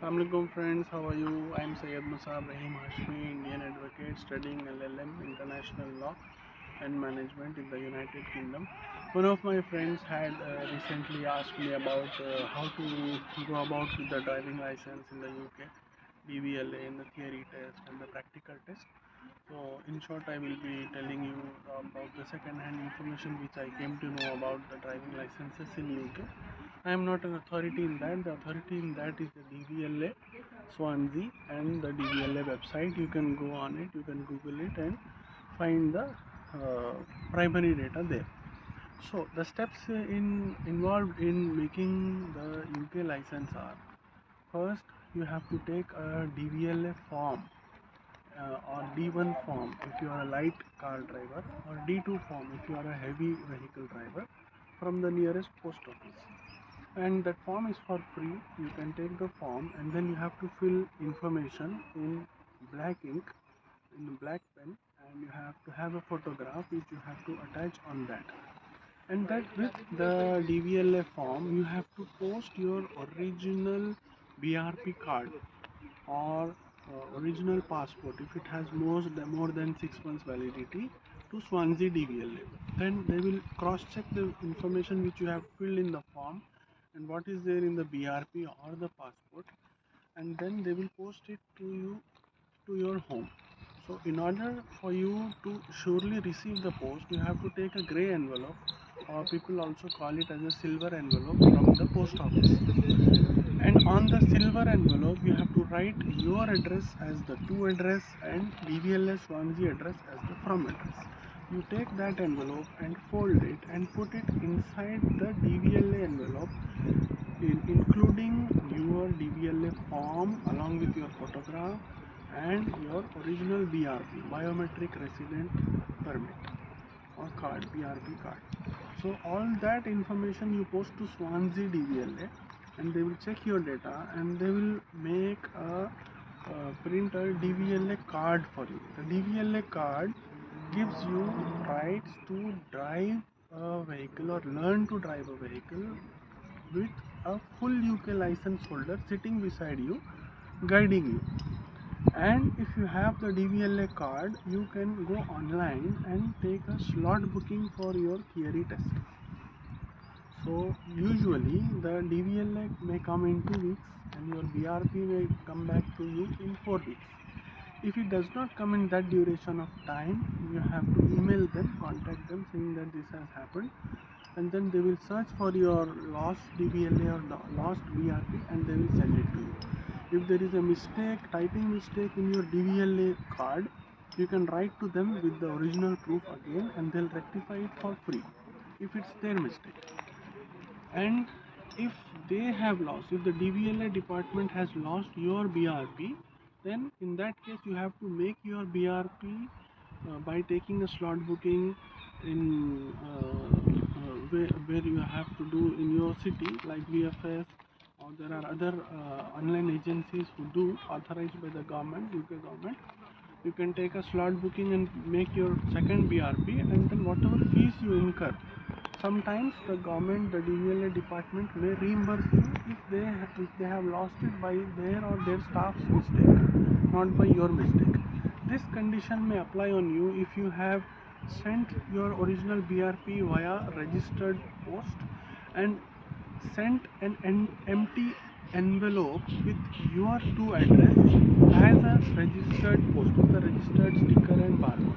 Assalamualaikum friends, how are you? I am Syed Musab Rahim Hashmi, Indian advocate studying LLM International Law and Management in the United Kingdom. One of my friends had recently asked me about how to go about with the driving license in the UK, DVLA in the theory test and the practical test. So in short, I will be telling you about the second-hand information which I came to know about the driving licenses in UK. I am not an authority in that. The authority in that is the DVLA, Swansea, and the DVLA website. You can go on it, you can Google it, and find the primary data there. So the steps involved in making the UK license are: first, you have to take a DVLA form or D1 form if you are a light car driver, or D2 form if you are a heavy vehicle driver, from the nearest post office. And that form is for free. You can take the form and then you have to fill information in black ink, in black pen, and you have to have a photograph which you have to attach on that. And that with the DVLA form, you have to post your original BRP card or original passport if it has more than 6 months validity to Swansea DVLA. Then they will cross check the information which you have filled in the form and what is there in the BRP or the passport, and then they will post it to you to your home. So in order for you to surely receive the post, you have to take a grey envelope, or people also call it as a silver envelope, from the post office. And on the silver envelope, you have to write your address as the to address and DVLS Swansea address as the from address. You take that envelope and fold it and put it inside the DVLA envelope, including your DVLA form along with your photograph and your original BRP, biometric resident permit or card, BRP card. So all that information you post to Swansea DVLA, and they will check your data and they will make a print a DVLA card for you. The DVLA card gives you rights to drive a vehicle or learn to drive a vehicle with a full UK license holder sitting beside you, guiding you. And if you have the DVLA card, you can go online and take a slot booking for your theory test. So usually the DVLA may come in 2 weeks and your BRP may come back to you in 4 weeks. If it does not come in that duration of time, you have to email them, contact them saying that this has happened, and then they will search for your lost DVLA or lost BRP and they will send it to you. If there is a mistake, typing mistake in your DVLA card, you can write to them with the original proof again and they'll rectify it for free if it's their mistake. And if they have lost, if the DVLA department has lost your BRP, then in that case you have to make your BRP by taking a slot booking in where you have to do in your city, like VFS, or there are other online agencies who do, authorized by the government, UK government. You can take a slot booking and make your second BRP, and then whatever fees you incur, sometimes the government, the DVLA department may reimburse you if they have lost it by their or their staff's mistake, not by your mistake. This condition may apply on you if you have sent your original BRP via registered post and sent an empty envelope with your to address as a registered post with a registered sticker and barcode.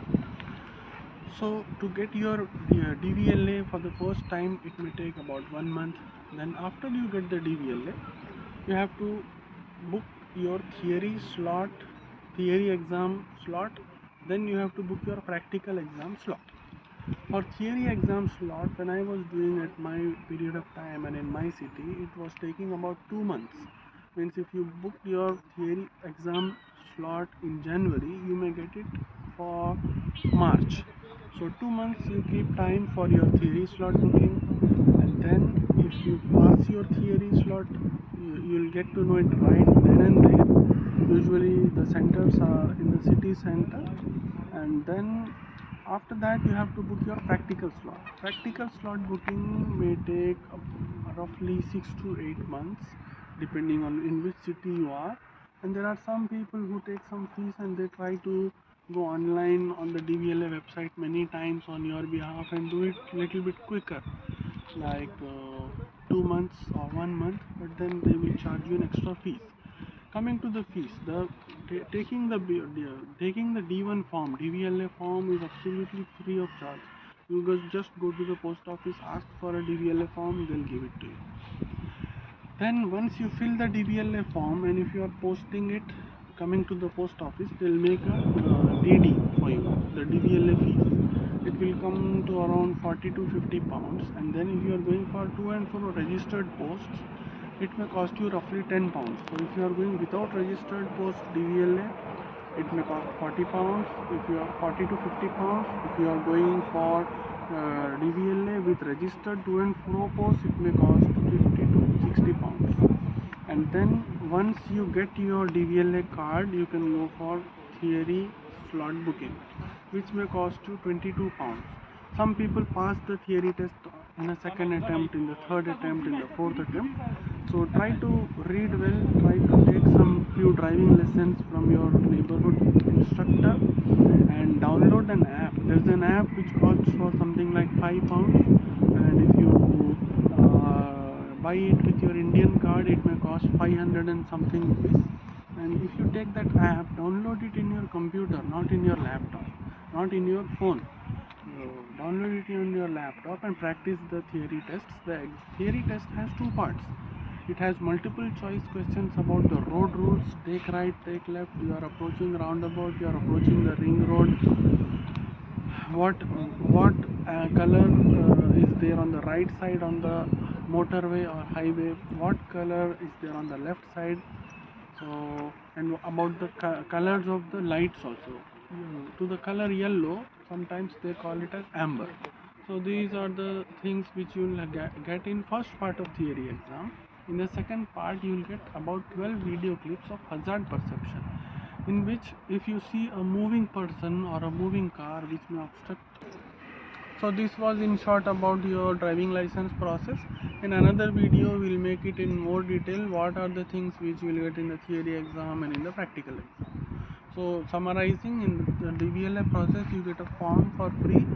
So to get your DVLA for the first time, it may take about 1 month. Then after you get the DVLA, you have to book your theory exam slot. Then you have to book your practical exam slot. For theory exam slot, when I was doing at my period of time and in my city, it was taking about 2 months. Means if you book your theory exam slot in January, you may get it for March. So 2 months you keep time for your theory slot booking, and then if you pass your theory slot, you'll get to know it right then and there. Usually the centers are in the city center, and then after that you have to book your practical slot. Practical slot booking may take roughly 6 to 8 months, depending on in which city you are. And there are some people who take some fees and they try to go online on the DVLA website many times on your behalf and do it little bit quicker, like 2 months or 1 month, but then they will charge you an extra fees. Coming to the fees, taking the D1 form, DVLA form is absolutely free of charge. You guys just go to the post office, ask for a DVLA form, they'll give it to you. Then once you fill the DVLA form and if you are posting it, coming to the post office, they'll make a DD for you, the DVLA fees. It will come to around 40 to 50 pounds, and then if you are going for to and fro registered posts, it may cost you roughly 10 pounds. So if you are going without registered post DVLA, it may cost 40 pounds. If you are 40 to 50 pounds, if you are going for DVLA with registered to and fro post, it may cost 50 to 60 pounds. And then once you get your DVLA card, you can go for theory slot booking, which may cost you 22 pounds. Some people pass the theory test in a second attempt, in the third attempt, in the fourth attempt. So try to read well, try to take some few driving lessons from your neighborhood instructor and download an app. There's an app which costs for something like 5 pounds, and if you buy it with your Indian card, it may cost 500 and something rupees. And if you take that app, download it in your computer, not in your laptop, not in your phone. Download it on your laptop and practice the theory tests. The theory test has two parts. It has multiple choice questions about the road rules: take right, take left, you are approaching roundabout, you are approaching the ring road, what color is there on the right side on the motorway or highway, what color is there on the left side. So, and about the colors of the lights also. To the color yellow, sometimes they call it as amber. So these are the things which you will get in first part of theory exam. In the second part, you will get about 12 video clips of hazard perception, in which if you see a moving person or a moving car which may obstruct. So this was in short about your driving license process. In another video we'll make it in more detail what are the things which you will get in the theory exam and in the practical exam. So summarizing, in the DVLA process you get a form for free,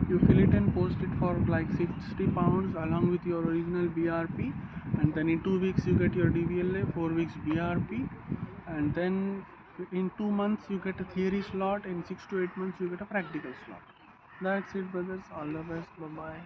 you fill it and post it for like 60 pounds along with your original BRP, and then in 2 weeks you get your DVLA, 4 weeks BRP, and then in 2 months you get a theory slot, in 6 to 8 months you get a practical slot. That's it, brothers. All the best. Bye bye.